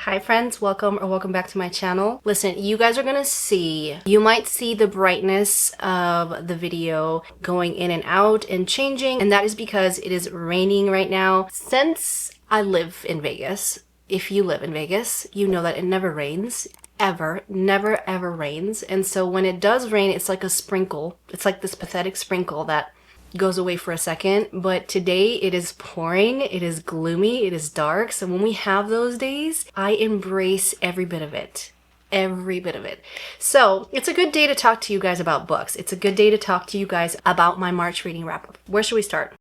Hi friends, welcome back to my channel. Listen, you guys are gonna see, you might see the brightness of the video going in and out and changing, and that is because it is raining right now. Since I live in Vegas, if you live in Vegas, you know that it never rains. Ever, never ever rains. And so when it does rain, it's like a sprinkle. It's like this pathetic sprinkle that goes away for a second. But today it is pouring, it is gloomy, it is dark. So when we have those days, I embrace every bit of it. Every bit of it. So it's a good day to talk to you guys about books. It's a good day to talk to you guys about my March reading wrap up. Where should we start?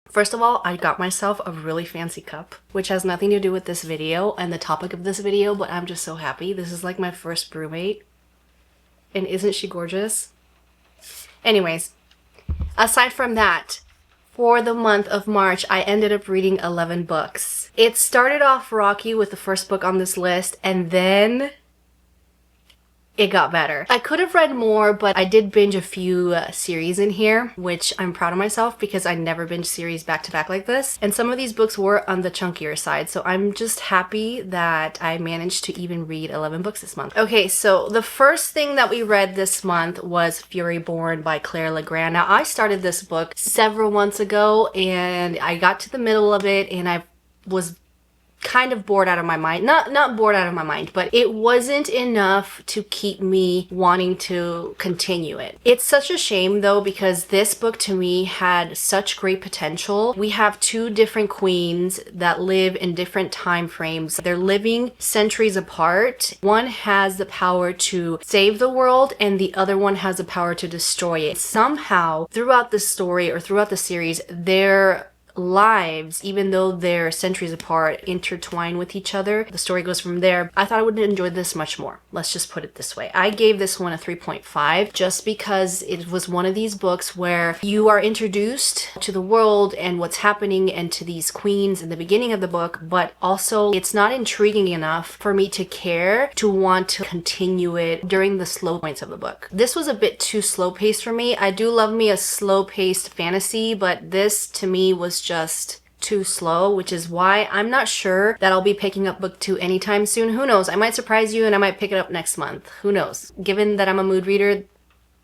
First of all, I got myself a really fancy cup, which has nothing to do with this video and the topic of this video, but I'm just so happy. This is like my first brewmate. And isn't she gorgeous? Anyways, aside from that, for the month of March, I ended up reading 11 books. It started off rocky with the first book on this list, and then it got better. I could have read more, but I did binge a few series in here, which I'm proud of myself because I never binge series back to back like this. And some of these books were on the chunkier side, so I'm just happy that I managed to even read 11 books this month. Okay, so the first thing that we read this month was Riftborne by Claire Legrand. Now, I started this book several months ago, and I got to the middle of it, and I was kind of bored out of my mind. Not bored out of my mind, but it wasn't enough to keep me wanting to continue it. It's such a shame though, because this book to me had such great potential. We have two different queens that live in different time frames. They're living centuries apart. One has the power to save the world and the other one has the power to destroy it. Somehow throughout the story or throughout the series, their lives, even though they're centuries apart, intertwine with each other. The story goes from there. I thought I would enjoy this much more. Let's just put it this way. I gave this one a 3.5 just because it was one of these books where you are introduced to the world and what's happening and to these queens in the beginning of the book, but also it's not intriguing enough for me to care to want to continue it during the slow points of the book. This was a bit too slow paced for me. I do love me a slow paced fantasy, but this to me was just too slow, which is why I'm not sure that I'll be picking up book 2 anytime soon. Who knows? I might surprise you and I might pick it up next month. Who knows? Given that I'm a mood reader,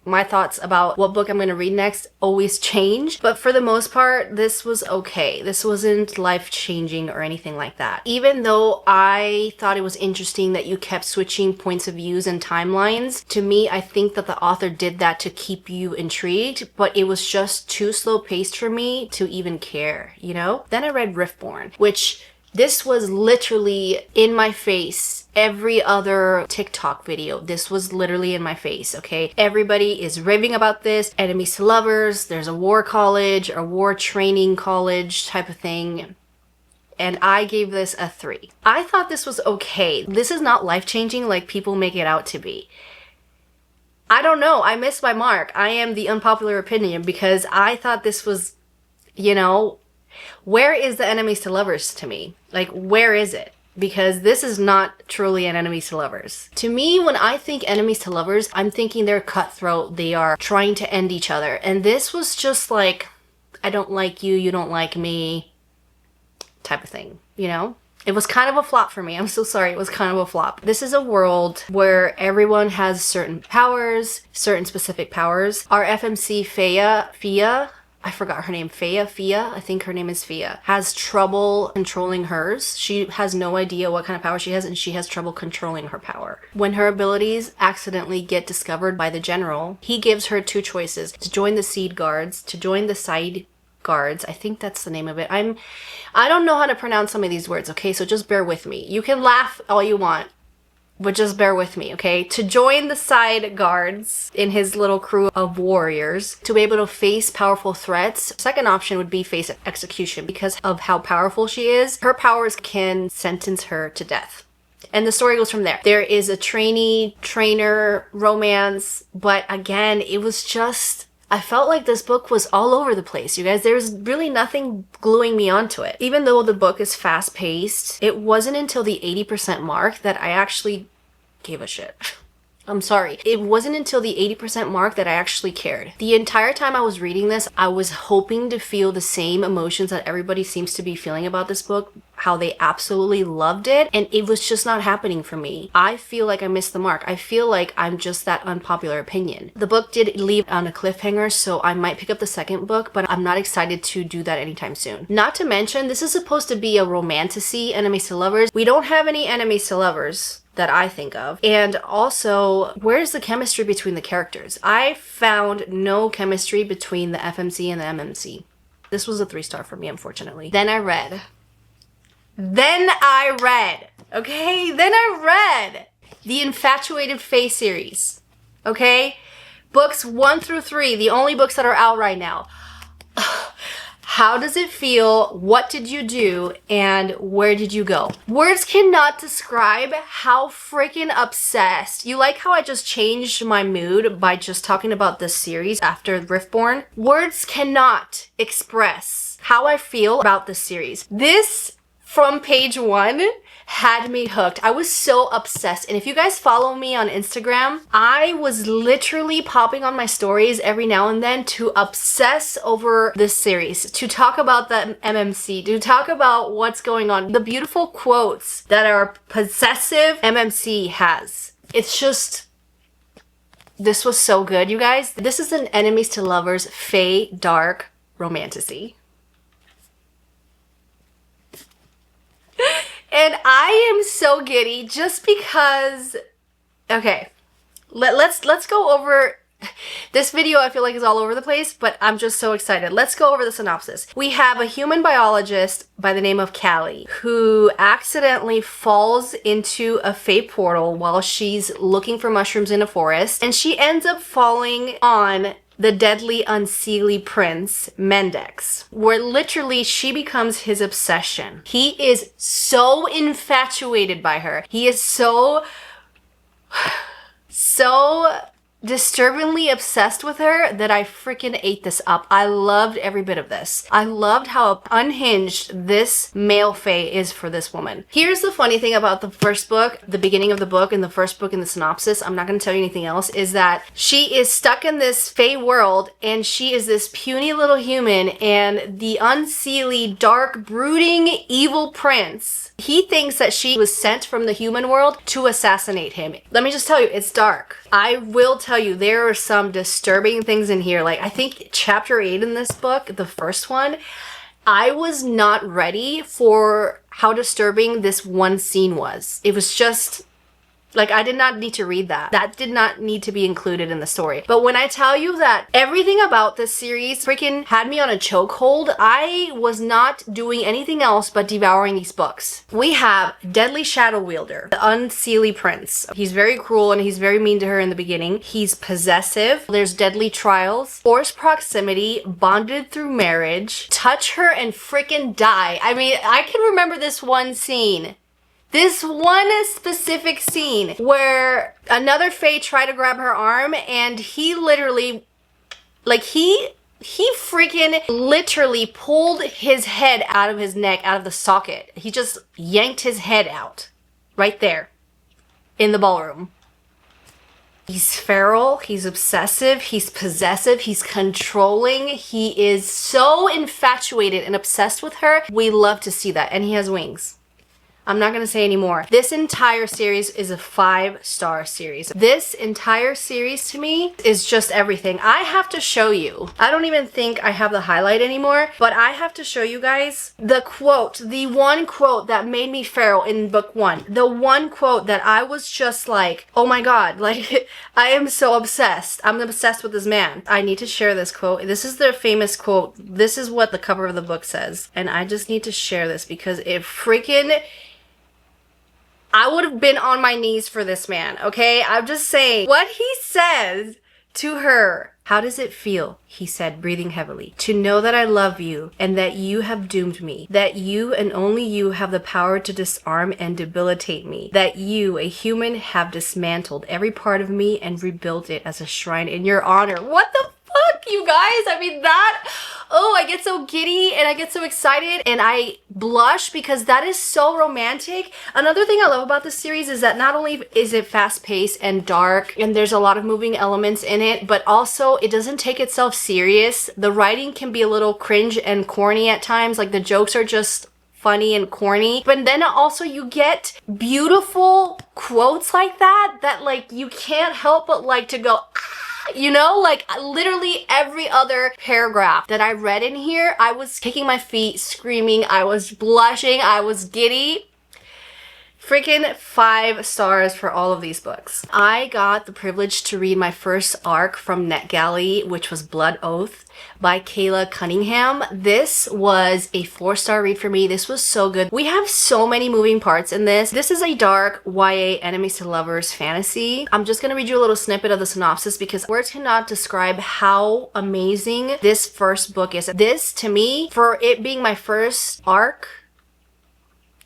my thoughts about what book I'm going to read next always change, but for the most part, this was okay. This wasn't life-changing or anything like that. Even though I thought it was interesting that you kept switching points of views and timelines, to me, I think that the author did that to keep you intrigued, but it was just too slow-paced for me to even care, you know? Then I read Riftborne, which this was literally in my face. Every other TikTok video, this was literally in my face, okay? Everybody is raving about this. Enemies to lovers, there's a war college or war training college type of thing. And I gave this a 3. I thought this was okay. This is not life-changing like people make it out to be. I don't know. I missed my mark. I am the unpopular opinion because I thought this was, you know, where is the enemies to lovers to me? Like, where is it? Because this is not truly an enemies to lovers. To me, when I think enemies to lovers, I'm thinking they're cutthroat. They are trying to end each other. And this was just like, I don't like you, you don't like me type of thing, you know? It was kind of a flop for me. I'm so sorry. It was kind of a flop. This is a world where everyone has certain powers, certain specific powers. Our FMC Fia, I forgot her name, Fia, I think her name is Fia, has trouble controlling hers. She has no idea what kind of power she has, and she has trouble controlling her power. When her abilities accidentally get discovered by the general, he gives her 2 choices: to join the Seed Guards, to join the Side Guards. I think that's the name of it. I don't know how to pronounce some of these words, okay? So just bear with me. You can laugh all you want, but just bear with me, okay? To join the Side Guards in his little crew of warriors, to be able to face powerful threats. Second option would be face execution. Because of how powerful she is, her powers can sentence her to death. And the story goes from there. There is a trainer romance, but again, it was just, I felt like this book was all over the place, you guys. There's really nothing gluing me onto it. Even though the book is fast-paced, it wasn't until the 80% mark that I actually gave a shit. I'm sorry. It wasn't until the 80% mark that I actually cared. The entire time I was reading this, I was hoping to feel the same emotions that everybody seems to be feeling about this book, how they absolutely loved it, and it was just not happening for me. I feel like I missed the mark. I feel like I'm just that unpopular opinion. The book did leave on a cliffhanger, so I might pick up the second book, but I'm not excited to do that anytime soon. Not to mention, this is supposed to be a romantasy, enemies to lovers. We don't have any enemies to lovers that I think of. And also, where's the chemistry between the characters? I found no chemistry between the FMC and the MMC. This was a 3-star for me, unfortunately. Then I read, okay? Then I read the Infatuated Fae series, okay? Books 1 through 3, the only books that are out right now. How does it feel? What did you do? And where did you go? Words cannot describe how freaking obsessed. You like how I just changed my mood by just talking about this series after Riftborne? Words cannot express how I feel about this series. This, from page 1, had me hooked. I was so obsessed. And if you guys follow me on Instagram, I was literally popping on my stories every now and then to obsess over this series, to talk about the MMC, to talk about what's going on, the beautiful quotes that our possessive MMC has. It's just, this was so good, you guys. This is an enemies to lovers Fae dark romantasy. And I am so giddy just because, okay, let's go over this video. I feel like is all over the place, but I'm just so excited. Let's go over the synopsis. We have a human biologist by the name of Callie who accidentally falls into a Fae portal while she's looking for mushrooms in a forest, and she ends up falling on the deadly unseelie prince, Mendex, where literally she becomes his obsession. He is so infatuated by her. He is so disturbingly obsessed with her that I freaking ate this up. I loved every bit of this. I loved how unhinged this male Fae is for this woman. Here's the funny thing about the first book, the beginning of the book and the first book in the synopsis, I'm not going to tell you anything else, is that she is stuck in this Fae world and she is this puny little human, and the unseelie, dark, brooding, evil prince, he thinks that she was sent from the human world to assassinate him. Let me just tell you, it's dark. I will tell you, there are some disturbing things in here. Like, I think chapter 8 in this book, the first one, I was not ready for how disturbing this one scene was. It was just, like, I did not need to read that. That did not need to be included in the story. But when I tell you that everything about this series freaking had me on a chokehold, I was not doing anything else but devouring these books. We have Deadly Shadow Wielder, the unseelie prince. He's very cruel and he's very mean to her in the beginning. He's possessive. There's Deadly Trials, Forced Proximity, Bonded Through Marriage, Touch Her and Freaking Die. I mean, I can remember this one scene. This one specific scene where another Fae tried to grab her arm and he literally, like, he freaking literally pulled his head out of his neck, out of the socket. He just yanked his head out right there in the ballroom. He's feral, he's obsessive, he's possessive, he's controlling. He is so infatuated and obsessed with her. We love to see that. And he has wings. I'm not going to say any more. This entire series is a 5-star series. This entire series to me is just everything. I have to show you. I don't even think I have the highlight anymore, but I have to show you guys the quote, the one quote that made me feral in book 1. The one quote that I was just like, oh my god, like, I am so obsessed. I'm obsessed with this man. I need to share this quote. This is their famous quote. This is what the cover of the book says. And I just need to share this because it freaking, I would have been on my knees for this man, okay? I'm just saying. What he says to her. How does it feel, he said, breathing heavily, to know that I love you and that you have doomed me, that you and only you have the power to disarm and debilitate me, that you, a human, have dismantled every part of me and rebuilt it as a shrine in your honor. What the fuck, You guys, I mean that, oh, I get so giddy and I get so excited and I blush because that is so romantic. Another thing I love about this series is that not only is it fast-paced and dark and there's a lot of moving elements in it, but also it doesn't take itself serious. The writing can be a little cringe and corny at times, like the jokes are just funny and corny, but then also you get beautiful quotes like that like you can't help but like to go, you know, like literally every other paragraph that I read in here, I was kicking my feet, screaming, I was blushing, I was giddy. Freaking 5 stars for all of these books. I got the privilege to read my first arc from NetGalley, which was Blood Oath by Kayla Cunningham. This was a 4-star read for me. This was so good. We have so many moving parts in this. This is a dark YA enemies to lovers fantasy. I'm just gonna read you a little snippet of the synopsis because words cannot describe how amazing this first book is. This, to me, for it being my first arc,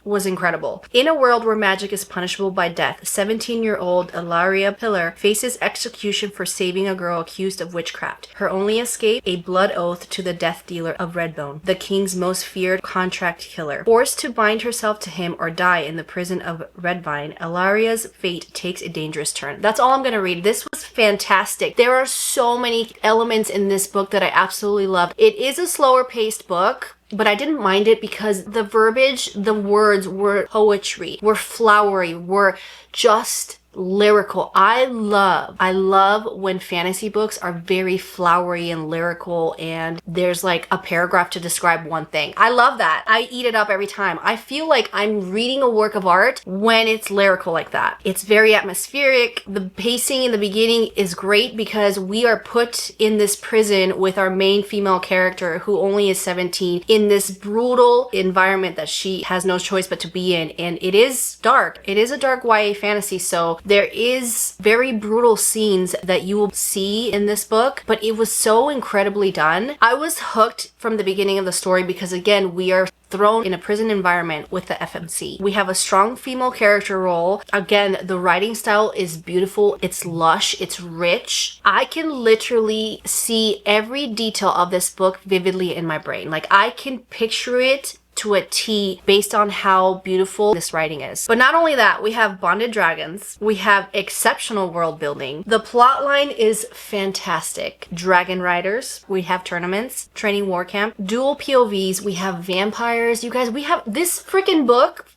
was incredible. In a world where magic is punishable by death, 17-year-old Ilaria Pillar faces execution for saving a girl accused of witchcraft. Her only escape, a blood oath to the death dealer of Redbone, the king's most feared contract killer. Forced to bind herself to him or die in the prison of Redvine, Ilaria's fate takes a dangerous turn. That's all I'm gonna read. This was fantastic. There are so many elements in this book that I absolutely loved. It is a slower paced book, but I didn't mind it because the verbiage, the words were poetry, were flowery, were just lyrical. I love when fantasy books are very flowery and lyrical and there's like a paragraph to describe one thing. I love that. I eat it up every time. I feel like I'm reading a work of art when it's lyrical like that. It's very atmospheric. The pacing in the beginning is great because we are put in this prison with our main female character who only is 17 in this brutal environment that she has no choice but to be in, and it is dark. It is a dark YA fantasy, so there is very brutal scenes that you will see in this book, but it was so incredibly done. I was hooked from the beginning of the story because, again, we are thrown in a prison environment with the FMC. We have a strong female character role. Again, the writing style is beautiful. It's lush. It's rich. I can literally see every detail of this book vividly in my brain. Like, I can picture it to a T based on how beautiful this writing is. But not only that, we have bonded dragons, we have exceptional world building, the plot line is fantastic, dragon riders, we have tournaments, training war camp, dual POVs, we have vampires. You guys, we have this freaking book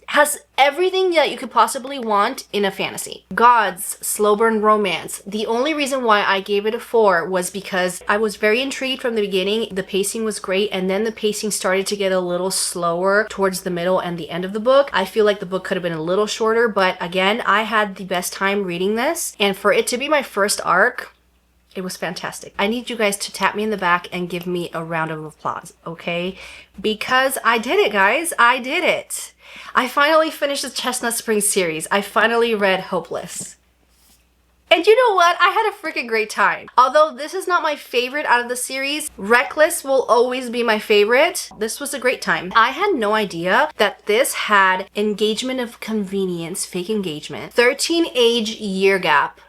has everything that you could possibly want in a fantasy. Gods, slow burn romance. The only reason why I gave it a 4 was because I was very intrigued from the beginning. The pacing was great, and then the pacing started to get a little slower towards the middle and the end of the book. I feel like the book could have been a little shorter, but again, I had the best time reading this, and for it to be my first arc, it was fantastic. I need you guys to tap me in the back and give me a round of applause, okay? Because I did it, guys. I did it. I finally finished the Chestnut Springs series. I finally read Hopeless. And you know what? I had a freaking great time. Although this is not my favorite out of the series, Reckless will always be my favorite. This was a great time. I had no idea that this had engagement of convenience, fake engagement, 13 age year gap.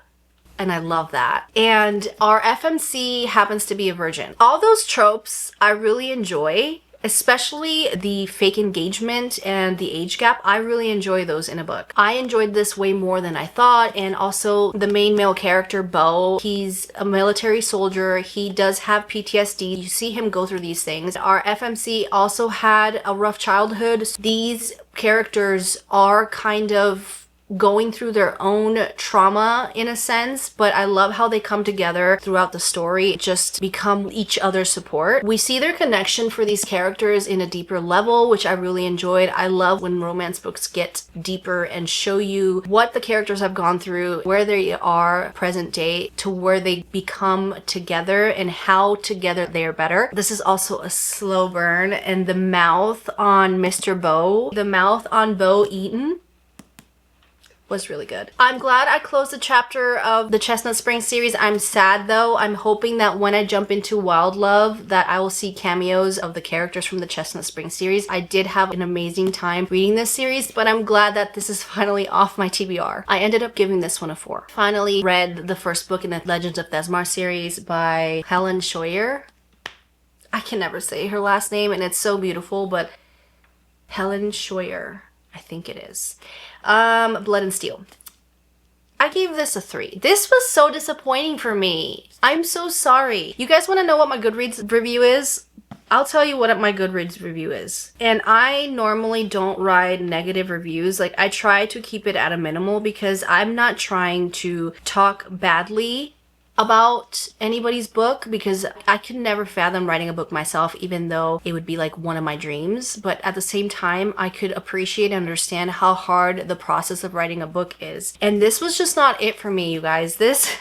And I love that. And our FMC happens to be a virgin. All those tropes I really enjoy, especially the fake engagement and the age gap. I really enjoy those in a book. I enjoyed this way more than I thought. And also the main male character, Bo, he's a military soldier. He does have PTSD. You see him go through these things. Our FMC also had a rough childhood. These characters are kind of going through their own trauma in a sense, but I love how they come together throughout the story, just become each other's support. We see their connection for these characters in a deeper level, which I really enjoyed. I love when romance books get deeper and show you what the characters have gone through, where they are present day to where they become together and how together they are better. This is also a slow burn, and the mouth on Mr. Bo, the mouth on Bo Eaton, was really good. I'm glad I closed the chapter of the Chestnut Spring series. I'm sad though. I'm hoping that when I jump into Wild Love that I will see cameos of the characters from the Chestnut Spring series. I did have an amazing time reading this series, but I'm glad that this is finally off my TBR. I ended up giving this one a 4. Finally read the first book in the Legends of Thesmar series by Helen Scheuer. I can never say her last name and it's so beautiful, but Helen Scheuer, I think it is. Blood and Steel. I gave this a 3. This was so disappointing for me. I'm so sorry. You guys want to know what my Goodreads review is? I'll tell you what my Goodreads review is. And I normally don't write negative reviews. Like, I try to keep it at a minimal because I'm not trying to talk badly about anybody's book, because I could never fathom writing a book myself, even though it would be like one of my dreams. But at the same time, I could appreciate and understand how hard the process of writing a book is. And this was just not it for me, you guys. This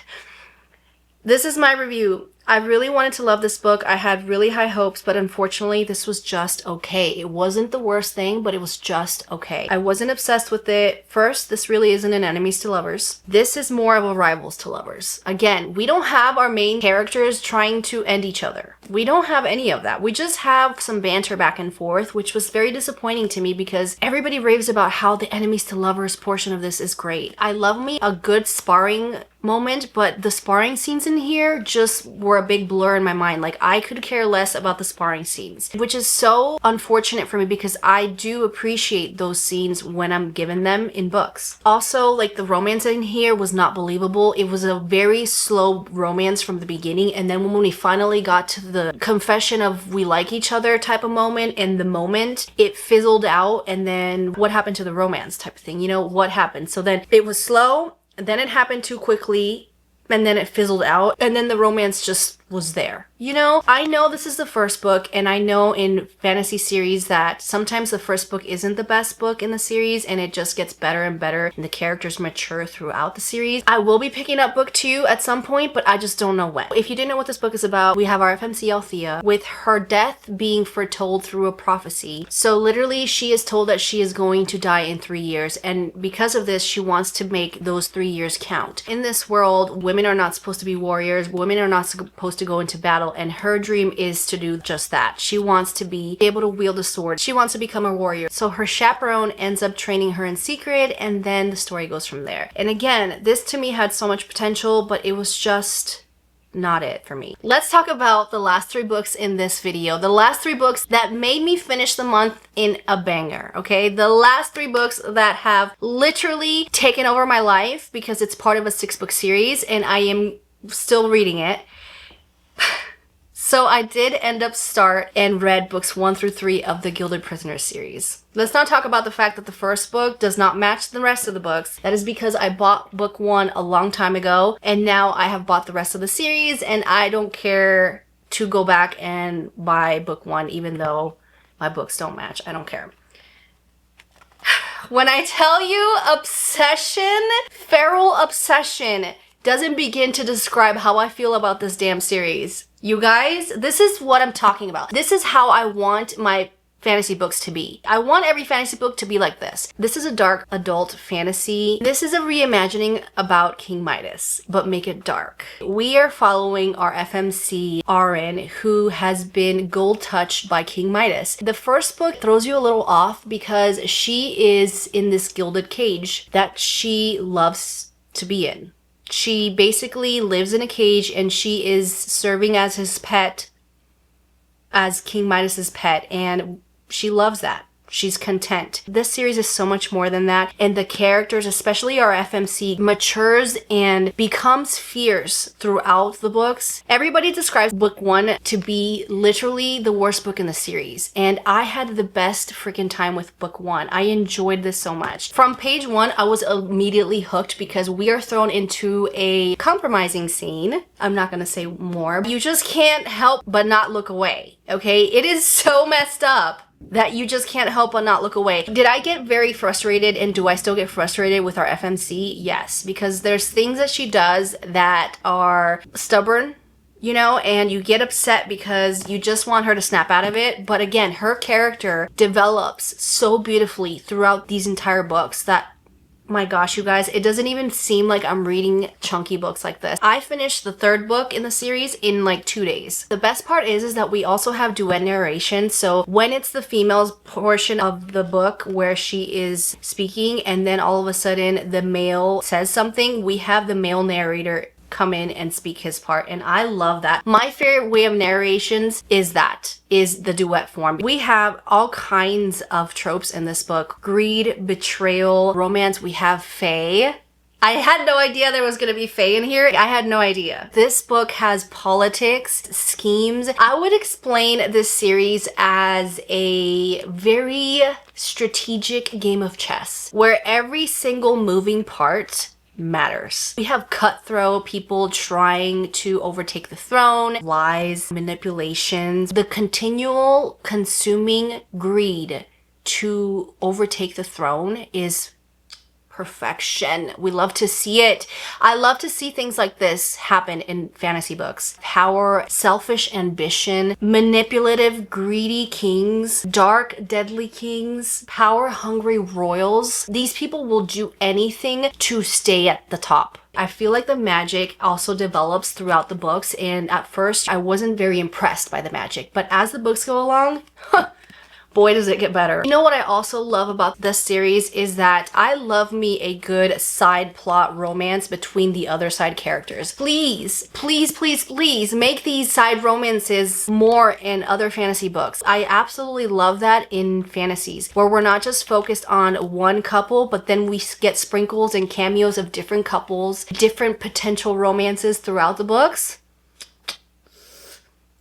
is my review. I really wanted to love this book. I had really high hopes, but unfortunately this was just okay. It wasn't the worst thing, but it was just okay. I wasn't obsessed with it. First, this really isn't an enemies to lovers. This is more of a rivals to lovers. Again, we don't have our main characters trying to end each other. We don't have any of that. We just have some banter back and forth, which was very disappointing to me because everybody raves about how the enemies to lovers portion of this is great. I love me a good sparring moment, but the sparring scenes in here just were a big blur in my mind. Like, I could care less about the sparring scenes, which is so unfortunate for me because I do appreciate those scenes when I'm given them in books. Also, like, the romance in here was not believable. It was a very slow romance from the beginning, and then when we finally got to the confession of we like each other type of moment, and the moment it fizzled out, and then what happened to the romance type of thing, you know, what happened? So then it was slow, and then it happened too quickly, and then it fizzled out, and then the romance just was there. You know, I know this is the first book, and I know in fantasy series that sometimes the first book isn't the best book in the series, and it just gets better and better, and the characters mature throughout the series. I will be picking up book 2 at some point, but I just don't know when. If you didn't know what this book is about, we have our FMC Althea with her death being foretold through a prophecy. So literally, she is told that she is going to die in 3 years, and because of this, she wants to make those 3 years count. In this world, women are not supposed to be warriors, women are not supposed to go into battle, and her dream is to do just that. She wants to be able to wield a sword. She wants to become a warrior. So her chaperone ends up training her in secret, and then the story goes from there. And again, this to me had so much potential, but it was just not it for me. Let's talk about the last 3 books in this video. The last 3 books that made me finish the month in a banger, okay? The last 3 books that have literally taken over my life because it's part of a 6-book series and I am still reading it. So I did end up start and read books 1 through 3 of the Gilded Prisoners series. Let's not talk about the fact that the first book does not match the rest of the books. That is because I bought book 1 a long time ago, and now I have bought the rest of the series, and I don't care to go back and buy book 1 even though my books don't match. I don't care. When I tell you obsession, feral obsession doesn't begin to describe how I feel about this damn series. You guys, this is what I'm talking about. This is how I want my fantasy books to be. I want every fantasy book to be like this. This is a dark adult fantasy. This is a reimagining about King Midas, but make it dark. We are following our FMC RN, who has been gold touched by King Midas. The first book throws you a little off because she is in this gilded cage that she loves to be in. She basically lives in a cage and she is serving as his pet, as King Midas's pet, and she loves that. She's content. This series is so much more than that, and the characters, especially our FMC, matures and becomes fierce throughout the books. Everybody describes book 1 to be literally the worst book in the series, and I had the best freaking time with book 1. I enjoyed this so much. From page 1, I was immediately hooked because we are thrown into a compromising scene. I'm not gonna say more. You just can't help but not look away, okay? It is so messed up that you just can't help but not look away. Did I get very frustrated, and do I still get frustrated with our FMC? Yes, because there's things that she does that are stubborn, you know, and you get upset because you just want her to snap out of it. But again, her character develops so beautifully throughout these entire books that My gosh, you guys, it doesn't even seem like I'm reading chunky books like this. I finished the third book in the series in like 2 days. The best part is that we also have duet narration. So when it's the female's portion of the book where she is speaking and then all of a sudden the male says something, we have the male narrator come in and speak his part, and I love that. My favorite way of narrations is the duet form. We have all kinds of tropes in this book: greed, betrayal, romance. We have fae. I had no idea there was gonna be fae in here. I had no idea. This book has politics, schemes. I would explain this series as a very strategic game of chess where every single moving part matters. We have cutthroat people trying to overtake the throne, lies, manipulations, the continual consuming greed to overtake the throne is perfection. We love to see it. I love to see things like this happen in fantasy books. Power, selfish ambition, manipulative, greedy kings, dark, deadly kings, power-hungry royals. These people will do anything to stay at the top. I feel like the magic also develops throughout the books, and at first I wasn't very impressed by the magic, but as the books go along, boy, does it get better. You know what I also love about this series is that I love me a good side plot romance between the other side characters. Please, please, please, please make these side romances more in other fantasy books. I absolutely love that in fantasies, where we're not just focused on one couple, but then we get sprinkles and cameos of different couples, different potential romances throughout the books.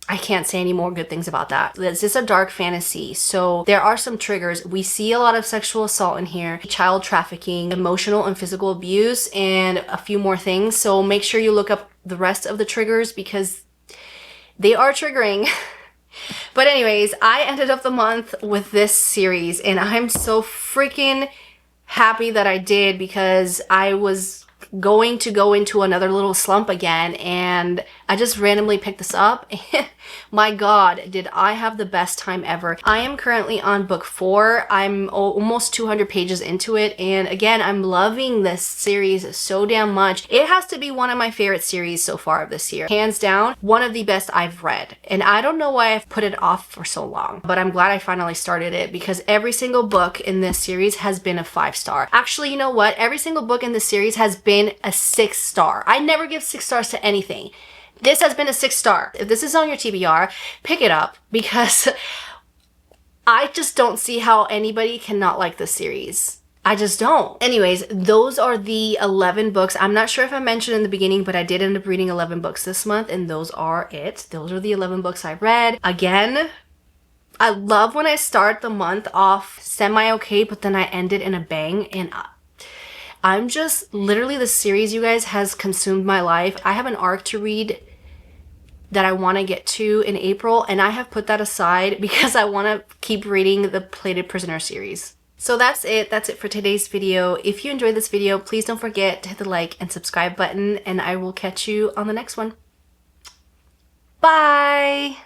I can't say any more good things about that. This is a dark fantasy, so there are some triggers. We see a lot of sexual assault in here, child trafficking, emotional and physical abuse, and a few more things. So make sure you look up the rest of the triggers because they are triggering. But anyways, I ended up the month with this series, and I'm so freaking happy that I did because I was going to go into another little slump again, and I just randomly picked this up. My god, did I have the best time ever. I am currently on book 4. I'm almost 200 pages into it, and again, I'm loving this series so damn much. It has to be one of my favorite series so far of this year. Hands down, one of the best I've read, and I don't know why I've put it off for so long, but I'm glad I finally started it because every single book in this series has been a 5-star. Actually, you know what? Every single book in this series has been a 6-star. I never give 6 stars to anything. This has been a 6-star. If this is on your TBR, pick it up because I just don't see how anybody cannot like this series. I just don't. Anyways, those are the 11 books. I'm not sure if I mentioned in the beginning, but I did end up reading 11 books this month, and those are it. Those are the 11 books I read. Again, I love when I start the month off semi-okay, but then I end it in a bang, and I'm just, literally the series, you guys, has consumed my life. I have an arc to read that I want to get to in April, and I have put that aside because I want to keep reading the Plated Prisoner series. So that's it. That's it for today's video. If you enjoyed this video, please don't forget to hit the like and subscribe button, and I will catch you on the next one. Bye!